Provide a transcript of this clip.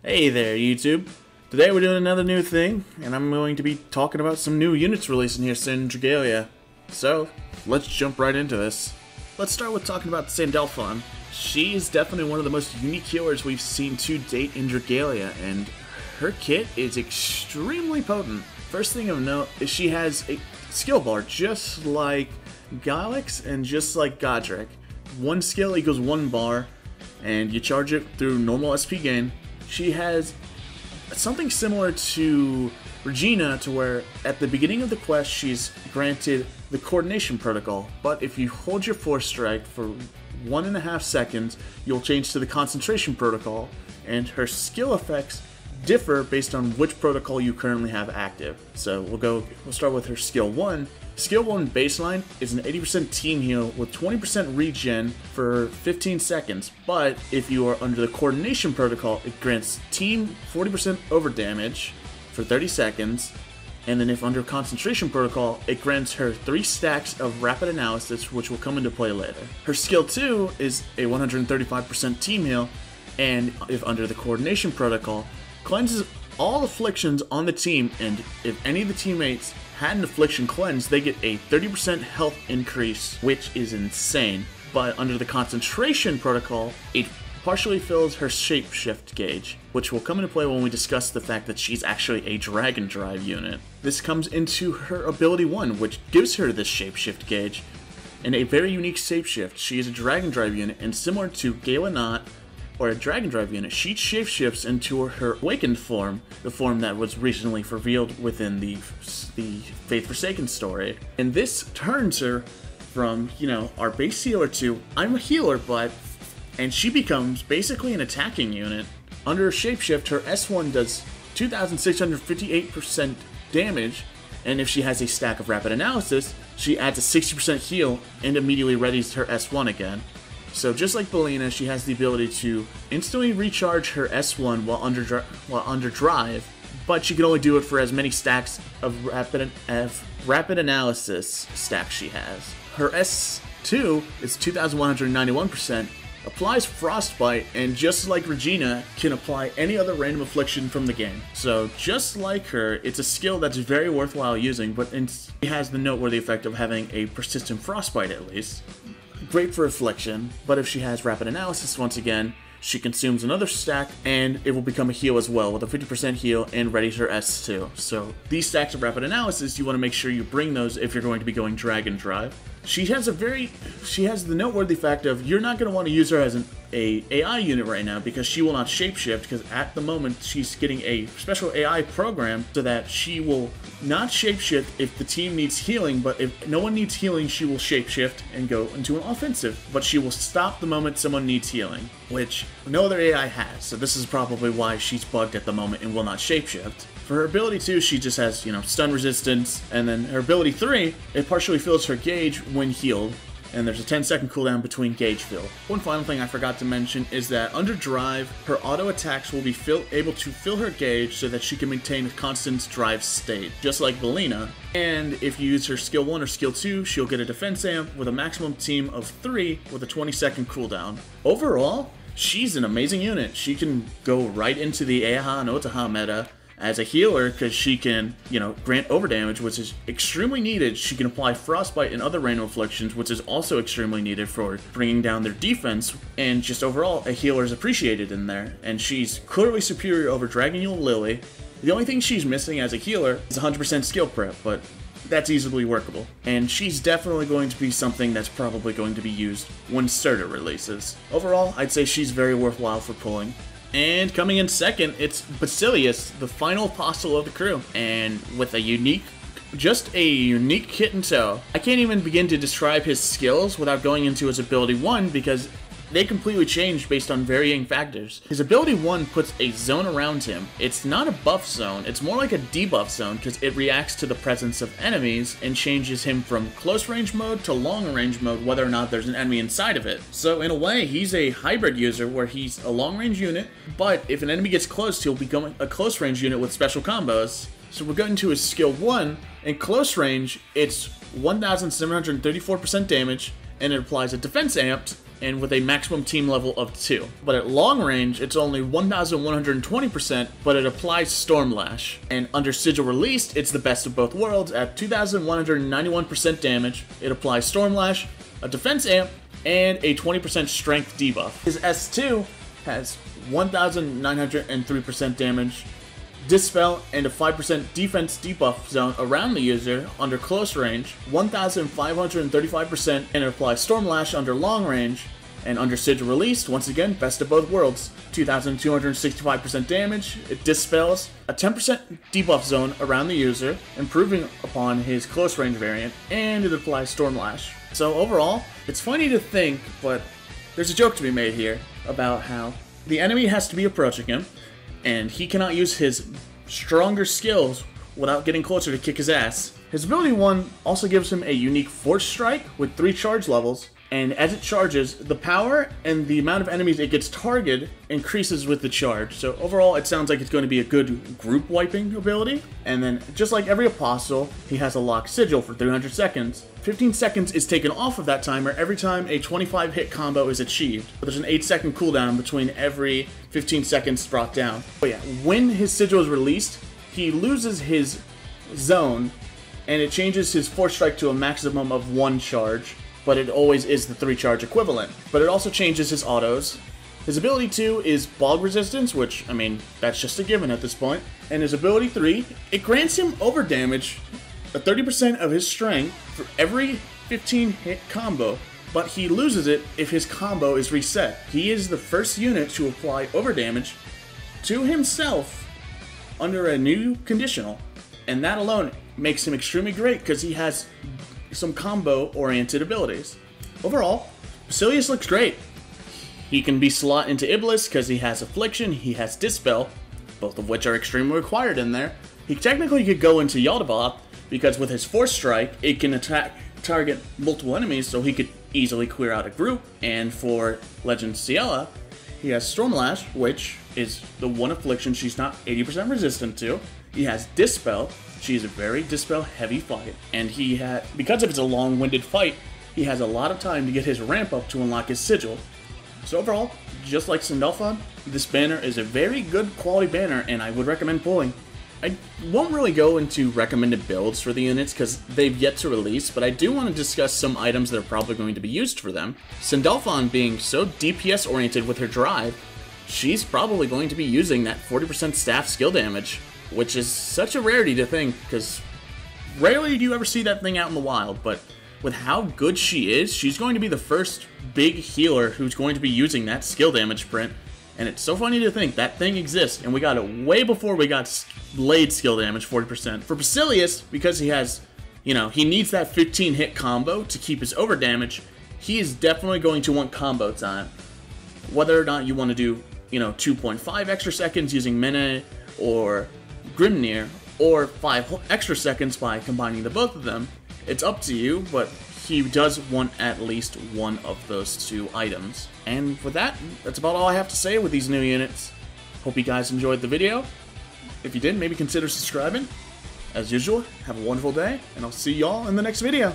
Hey there, YouTube. Today we're doing another new thing, and I'm going to be talking about some new units releasing here soon in Gala. So, let's jump right into this. Let's start with talking about Sandalphon. She is definitely one of the most unique healers we've seen to date in Dragalia, and her kit is extremely potent. First thing of note is she has a skill bar just like Galax and just like Godric. One skill equals one bar, and you charge it through normal SP gain. She has something similar to Regina, to where at the beginning of the quest she's granted the coordination protocol, but if you hold your force strike for 1.5 seconds, you'll change to the concentration protocol, and her skill effects differ based on which protocol you currently have active. So we'll start with her skill 1. Skill 1 baseline is an 80% team heal with 20% regen for 15 seconds, but if you are under the coordination protocol, it grants team 40% over damage for 30 seconds, and then if under concentration protocol, it grants her 3 stacks of rapid analysis, which will come into play later. Her skill 2 is a 135% team heal, and if under the coordination protocol, cleanses all afflictions on the team, and if any of the teammates had an affliction cleanse, they get a 30% health increase, which is insane. But under the concentration protocol, it partially fills her shapeshift gauge, which will come into play when we discuss the fact that she's actually a dragon drive unit. This comes into her ability 1, which gives her this shapeshift gauge, and a very unique shapeshift. She is a dragon drive unit, and similar to Gala or a dragon drive unit, she shapeshifts into her awakened form, the form that was recently revealed within the Faith Forsaken story. And this turns her from, our base healer to, I'm a healer, and she becomes basically an attacking unit. Under shapeshift, her S1 does 2,658% damage, and if she has a stack of rapid analysis, she adds a 60% heal and immediately readies her S1 again. So just like Belina, she has the ability to instantly recharge her S1 while under drive, but she can only do it for as many stacks of rapid analysis stacks she has. Her S2 is 2,191%, applies Frostbite, and just like Regina, can apply any other random affliction from the game. So just like her, it's a skill that's very worthwhile using, but it has the noteworthy effect of having a persistent Frostbite at least. Great for affliction, but if she has rapid analysis once again, she consumes another stack and it will become a heal as well with a 50% heal and readies her S2. So these stacks of rapid analysis, you want to make sure you bring those if you're going to be going Dragon Drive. She has the noteworthy fact of you're not going to want to use her as an AI unit right now because she will not shapeshift, because at the moment she's getting a special AI program so that she will not shapeshift if the team needs healing, but if no one needs healing, she will shapeshift and go into an offensive, but she will stop the moment someone needs healing, which no other AI has, so this is probably why she's bugged at the moment and will not shapeshift. For her ability 2, she just has, stun resistance, and then her ability 3, it partially fills her gauge when healed, and there's a 10-second cooldown between gauge fill. One final thing I forgot to mention is that under drive, her auto attacks will be able to fill her gauge so that she can maintain a constant drive state, just like Belina. And if you use her skill 1 or skill 2, she'll get a defense amp with a maximum team of 3 with a 20-second cooldown. Overall, she's an amazing unit. She can go right into the Eha and Otaha meta as a healer, because she can, grant overdamage, which is extremely needed. She can apply Frostbite and other random afflictions, which is also extremely needed for bringing down their defense, and just overall, a healer is appreciated in there, and she's clearly superior over Dragonule Lily. The only thing she's missing as a healer is 100% skill prep, but that's easily workable. And she's definitely going to be something that's probably going to be used when Serta releases. Overall, I'd say she's very worthwhile for pulling. And coming in second, it's Basileus, the final apostle of the crew, and with a unique kit in tow. I can't even begin to describe his skills without going into his ability 1, because they completely change based on varying factors. His ability 1 puts a zone around him. It's not a buff zone, it's more like a debuff zone, because it reacts to the presence of enemies and changes him from close range mode to long range mode whether or not there's an enemy inside of it. So in a way, he's a hybrid user where he's a long range unit, but if an enemy gets close, he'll become a close range unit with special combos. So we're going to his skill 1. In close range, it's 1,734% damage, and it applies a defense amp and with a maximum team level of 2. But at long range, it's only 1,120%, but it applies Storm Lash. And under Sigil Released, it's the best of both worlds. At 2,191% damage, it applies Storm Lash, a defense amp, and a 20% strength debuff. His S2 has 1,903% damage, Dispel, and a 5% defense debuff zone around the user under close range, 1,535%, and it applies Storm Lash under long range. And under Sigil Released, once again, best of both worlds, 2,265% damage, it dispels, a 10% debuff zone around the user, improving upon his close range variant, and it applies Storm Lash. So overall, it's funny to think, but there's a joke to be made here about how the enemy has to be approaching him, and he cannot use his stronger skills without getting closer to kick his ass. His ability 1 also gives him a unique Force Strike with 3 charge levels, and as it charges, the power and the amount of enemies it gets targeted increases with the charge. So overall, it sounds like it's going to be a good group wiping ability. And then, just like every apostle, he has a locked sigil for 300 seconds. 15 seconds is taken off of that timer every time a 25 hit combo is achieved. But there's an 8-second cooldown between every 15 seconds brought down. But yeah, when his sigil is released, he loses his zone, and it changes his Force Strike to a maximum of 1 charge. But it always is the 3 charge equivalent. But it also changes his autos. His ability 2 is Bog Resistance, which, I mean, that's just a given at this point. And his ability 3, it grants him overdamage, a 30% of his strength for every 15 hit combo, but he loses it if his combo is reset. He is the first unit to apply overdamage to himself under a new conditional, and that alone makes him extremely great because he has some combo-oriented abilities. Overall, Basileus looks great. He can be slot into Iblis because he has Affliction, he has Dispel, both of which are extremely required in there. He technically could go into Yaldabaoth because with his Force Strike, it can target multiple enemies, so he could easily clear out a group. And for Legend Ciela, he has Storm Lash, which is the one affliction she's not 80% resistant to. He has Dispel. She's a very Dispel-heavy fight, and because it's a long-winded fight, he has a lot of time to get his ramp up to unlock his sigil. So overall, just like Sandalphon, this banner is a very good quality banner, and I would recommend pulling. I won't really go into recommended builds for the units because they've yet to release, but I do want to discuss some items that are probably going to be used for them. Sandalphon being so DPS-oriented with her drive, she's probably going to be using that 40% staff skill damage, which is such a rarity to think, because rarely do you ever see that thing out in the wild, but with how good she is, she's going to be the first big healer who's going to be using that skill damage print, and it's so funny to think that thing exists, and we got it way before we got Blade skill damage 40%. For Basileus, because he has, he needs that 15 hit combo to keep his over damage, he is definitely going to want combo time. Whether or not you want to do, 2.5 extra seconds using Mene or Grimnir, or 5 extra seconds by combining the both of them, it's up to you, but he does want at least one of those 2 items. And with that, that's about all I have to say with these new units. Hope you guys enjoyed the video. If you did, maybe consider subscribing. As usual, have a wonderful day, and I'll see y'all in the next video.